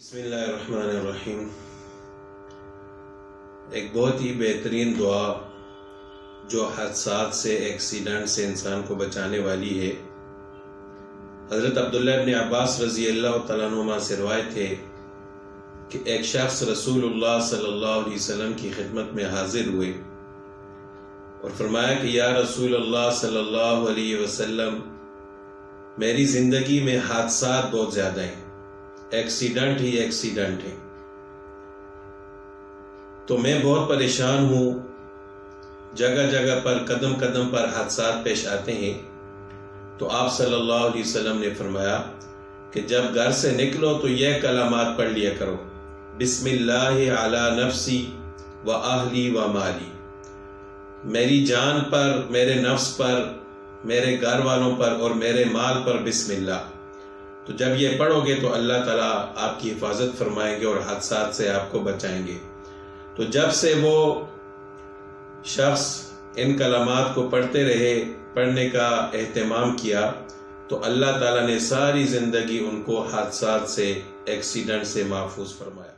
بسم اللہ الرحمن الرحیم۔ ایک بہت ہی بہترین دعا جو حادثات سے، ایکسیڈنٹ سے انسان کو بچانے والی ہے۔ حضرت عبداللہ ابن عباس رضی اللہ تعالیٰ عنہما سے روایت ہے کہ ایک شخص رسول اللہ صلی اللہ علیہ وسلم کی خدمت میں حاضر ہوئے اور فرمایا کہ یا رسول اللہ صلی اللہ علیہ وسلم، میری زندگی میں حادثات بہت زیادہ ہیں، ایکسیڈنٹ ہی ایکسیڈنٹ ہے، تو میں بہت پریشان ہوں، جگہ جگہ پر قدم قدم پر حادثات پیش آتے ہیں۔ تو آپ صلی اللہ علیہ وسلم نے فرمایا کہ جب گھر سے نکلو تو یہ کلمات پڑھ لیا کرو: بسم اللہ علی نفسی و اہلی و مالی، میری جان پر، میرے نفس پر، میرے گھر والوں پر اور میرے مال پر بسم اللہ۔ تو جب یہ پڑھو گے تو اللہ تعالیٰ آپ کی حفاظت فرمائیں گے اور حادثات سے آپ کو بچائیں گے۔ تو جب سے وہ شخص ان کلمات کو پڑھنے کا اہتمام کیا تو اللہ تعالیٰ نے ساری زندگی ان کو حادثات سے، ایکسیڈنٹ سے محفوظ فرمایا۔